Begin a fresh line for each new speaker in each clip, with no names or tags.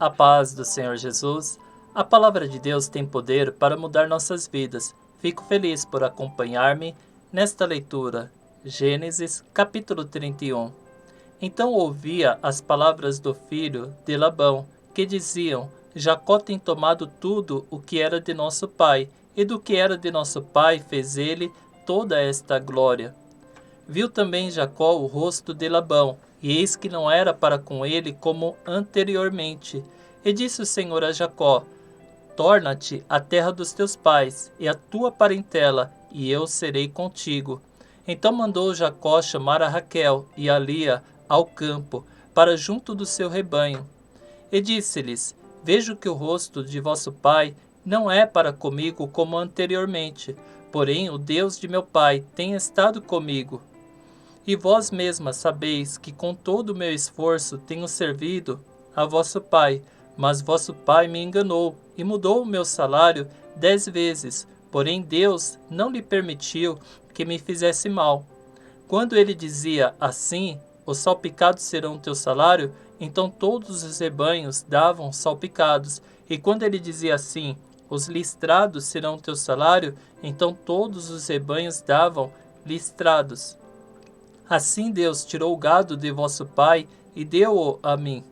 A paz do Senhor Jesus. A palavra de Deus tem poder para mudar nossas vidas. Fico feliz por acompanhar-me nesta leitura. Gênesis, capítulo 31. Então ouvia as palavras do filho de Labão, que diziam: Jacó tem tomado tudo o que era de nosso pai, e do que era de nosso pai fez ele toda esta glória. Viu também Jacó o rosto de Labão, e eis que não era para com ele como anteriormente. E disse o Senhor a Jacó: Torna-te à terra dos teus pais, e à tua parentela, e eu serei contigo. Então mandou Jacó chamar a Raquel e a Lia ao campo, para junto do seu rebanho. E disse-lhes: Vejo que o rosto de vosso pai não é para comigo como anteriormente, porém o Deus de meu pai tem estado comigo. E vós mesmas sabeis que com todo o meu esforço tenho servido a vosso pai, mas vosso pai me enganou e mudou o meu salário 10 vezes, porém Deus não lhe permitiu que me fizesse mal. Quando ele dizia assim, os salpicados serão teu salário, então todos os rebanhos davam salpicados, e quando ele dizia assim, os listrados serão teu salário, então todos os rebanhos davam listrados. Assim Deus tirou o gado de vosso pai e deu-o a mim.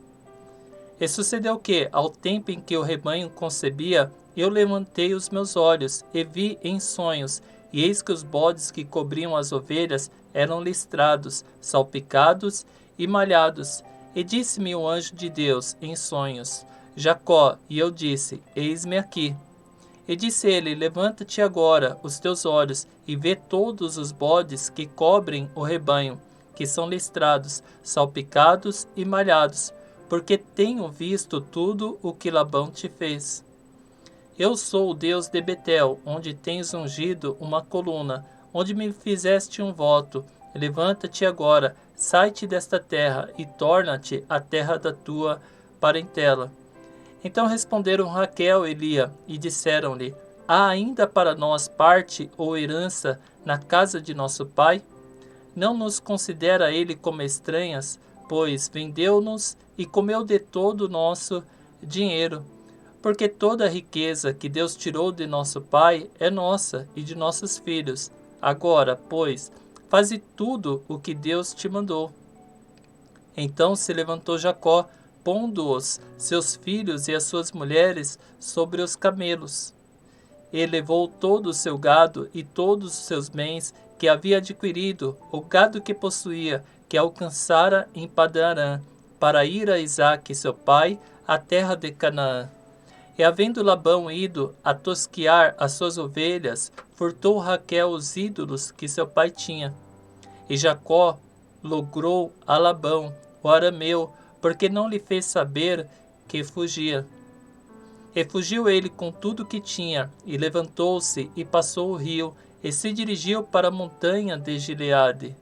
E sucedeu que, ao tempo em que o rebanho concebia, eu levantei os meus olhos e vi em sonhos, e eis que os bodes que cobriam as ovelhas eram listrados, salpicados e malhados. E disse-me o anjo de Deus em sonhos: Jacó, e eu disse: Eis-me aqui. E disse ele: Levanta-te agora os teus olhos e vê todos os bodes que cobrem o rebanho, que são listrados, salpicados e malhados, porque tenho visto tudo o que Labão te fez. Eu sou o Deus de Betel, onde tens ungido uma coluna, onde me fizeste um voto. Levanta-te agora, sai-te desta terra e torna-te à terra da tua parentela. Então responderam Raquel e Lia e disseram-lhe: Há ainda para nós parte ou herança na casa de nosso pai? Não nos considera ele como estranhas, pois vendeu-nos e comeu de todo o nosso dinheiro. Porque toda a riqueza que Deus tirou de nosso pai é nossa e de nossos filhos. Agora, pois, faze tudo o que Deus te mandou. Então se levantou Jacó, pondo-os, seus filhos e as suas mulheres, sobre os camelos. E levou todo o seu gado e todos os seus bens que havia adquirido, o gado que possuía, que alcançara em Padan-aram, para ir a Isaque seu pai, à terra de Canaã. E havendo Labão ido a tosquiar as suas ovelhas, furtou Raquel os ídolos que seu pai tinha. E Jacó logrou a Labão, o arameu, porque não lhe fez saber que fugia. E fugiu ele com tudo que tinha, e levantou-se e passou o rio, e se dirigiu para a montanha de Gileade.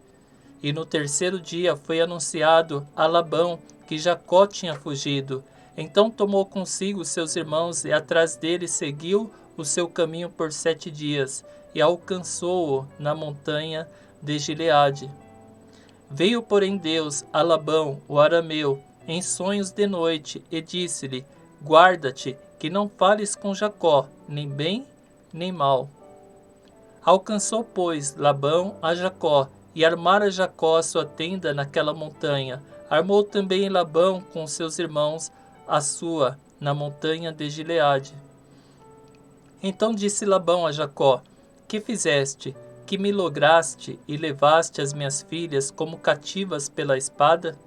E no terceiro dia foi anunciado a Labão que Jacó tinha fugido. Então tomou consigo seus irmãos, e atrás dele seguiu o seu caminho por 7 dias, e alcançou-o na montanha de Gileade. Veio, porém, Deus a Labão, o arameu, em sonhos de noite, e disse-lhe: Guarda-te, que não fales com Jacó, nem bem, nem mal. Alcançou, pois, Labão a Jacó, e armara Jacó a sua tenda naquela montanha. Armou também Labão com seus irmãos a sua, na montanha de Gileade. Então disse Labão a Jacó: Que fizeste? Que me lograste e levaste as minhas filhas como cativas pela espada?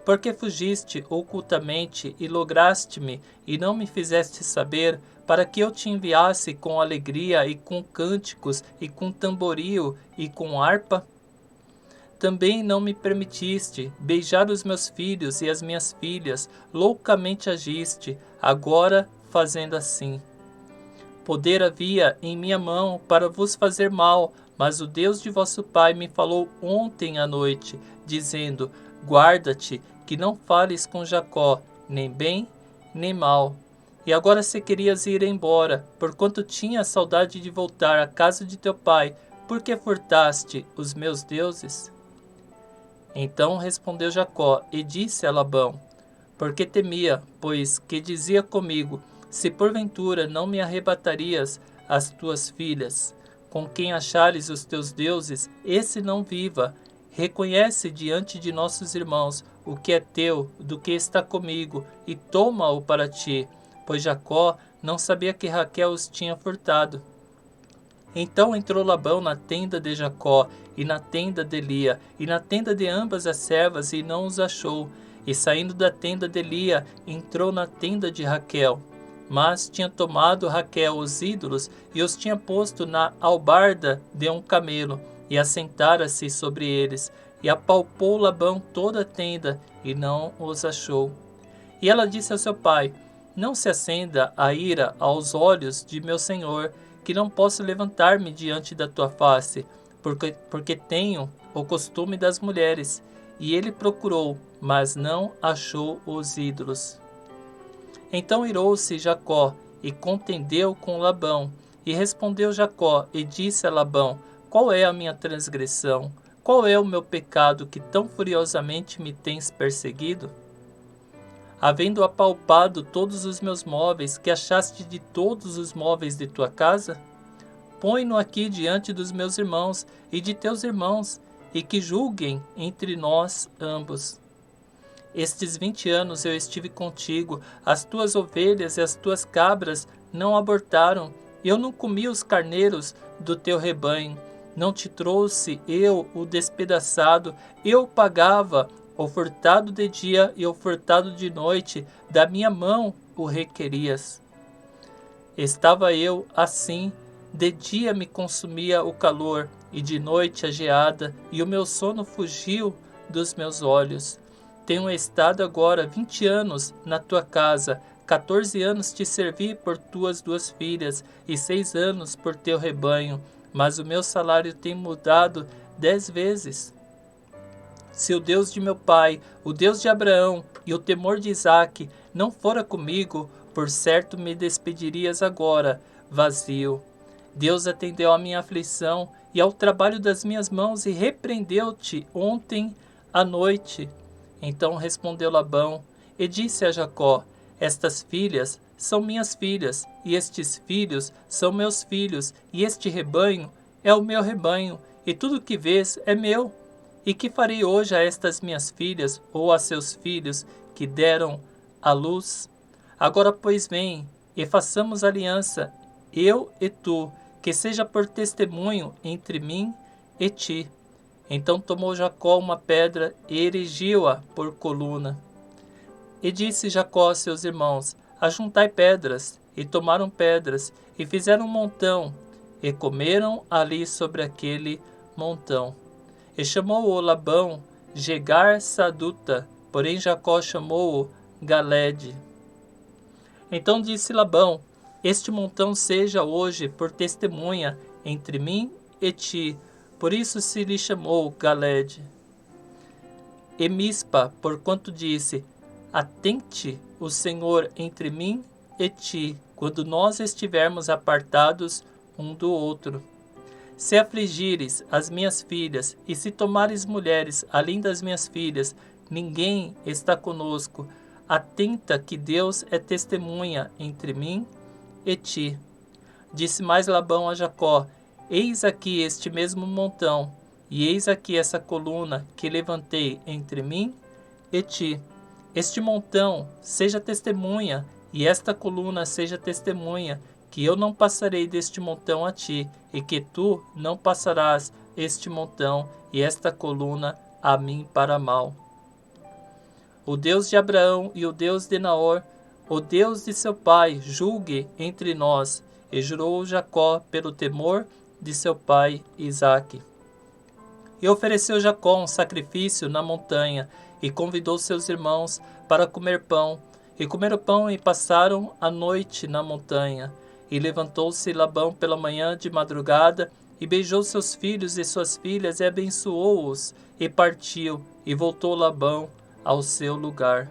Porque fugiste ocultamente e lograste-me e não me fizeste saber, para que eu te enviasse com alegria e com cânticos e com tamboril e com harpa? Também não me permitiste beijar os meus filhos e as minhas filhas, loucamente agiste, agora fazendo assim. Poder havia em minha mão para vos fazer mal, mas o Deus de vosso pai me falou ontem à noite, dizendo: Guarda-te, que não fales com Jacó, nem bem, nem mal. E agora se querias ir embora, porquanto tinha saudade de voltar à casa de teu pai, por que furtaste os meus deuses? Então respondeu Jacó e disse a Labão: porque temia, pois que dizia comigo: se porventura não me arrebatarias as tuas filhas, com quem achares os teus deuses, esse não viva. Reconhece diante de nossos irmãos o que é teu, do que está comigo, e toma-o para ti, pois Jacó não sabia que Raquel os tinha furtado. Então entrou Labão na tenda de Jacó, e na tenda de Lia, e na tenda de ambas as servas, e não os achou. E saindo da tenda de Lia, entrou na tenda de Raquel. Mas tinha tomado Raquel os ídolos, e os tinha posto na albarda de um camelo, e assentara-se sobre eles. E apalpou Labão toda a tenda, e não os achou. E ela disse ao seu pai: não se acenda a ira aos olhos de meu senhor, que não posso levantar-me diante da tua face, porque tenho o costume das mulheres. E ele procurou, mas não achou os ídolos. Então irou-se Jacó e contendeu com Labão. E respondeu Jacó e disse a Labão: qual é a minha transgressão? Qual é o meu pecado que tão furiosamente me tens perseguido? Havendo apalpado todos os meus móveis, que achaste de todos os móveis de tua casa? Põe-no aqui diante dos meus irmãos e de teus irmãos, e que julguem entre nós ambos. Estes 20 anos eu estive contigo, as tuas ovelhas e as tuas cabras não abortaram, eu não comi os carneiros do teu rebanho, não te trouxe eu o despedaçado, eu pagava o furtado de dia e o furtado de noite, da minha mão o requerias. Estava eu assim, de dia me consumia o calor, e de noite a geada, e o meu sono fugiu dos meus olhos. Tenho estado agora 20 anos na tua casa, 14 anos te servi por tuas 2 filhas, e 6 anos por teu rebanho, mas o meu salário tem mudado 10 vezes. Se o Deus de meu pai, o Deus de Abraão e o temor de Isaque não fora comigo, por certo me despedirias agora, vazio. Deus atendeu à minha aflição e ao trabalho das minhas mãos e repreendeu-te ontem à noite. Então respondeu Labão e disse a Jacó: estas filhas são minhas filhas, e estes filhos são meus filhos, e este rebanho é o meu rebanho, e tudo que vês é meu. E que farei hoje a estas minhas filhas, ou a seus filhos, que deram à luz? Agora, pois, vem, e façamos aliança, eu e tu, que seja por testemunho entre mim e ti. Então tomou Jacó uma pedra e erigiu-a por coluna. E disse Jacó a seus irmãos: ajuntai pedras. E tomaram pedras, e fizeram um montão, e comeram ali sobre aquele montão. E chamou-o Labão Jegar Saduta, porém Jacó chamou-o Galede. Então disse Labão: este montão seja hoje por testemunha entre mim e ti. Por isso se lhe chamou Galede. E Mispa, porquanto disse: atente o Senhor entre mim e ti, quando nós estivermos apartados um do outro. Se afligires as minhas filhas, e se tomares mulheres além das minhas filhas, ninguém está conosco. Atenta que Deus é testemunha entre mim e ti. Disse mais Labão a Jacó: eis aqui este mesmo montão, e eis aqui essa coluna que levantei entre mim e ti. Este montão seja testemunha, e esta coluna seja testemunha, que eu não passarei deste montão a ti, e que tu não passarás este montão e esta coluna a mim para mal. O Deus de Abraão e o Deus de Naor, o Deus de seu pai, julgue entre nós. E jurou Jacó pelo temor de seu pai Isaque. E ofereceu Jacó um sacrifício na montanha, e convidou seus irmãos para comer pão. E comeram pão e passaram a noite na montanha. E levantou-se Labão pela manhã de madrugada, e beijou seus filhos e suas filhas, e abençoou-os, e partiu, e voltou Labão ao seu lugar.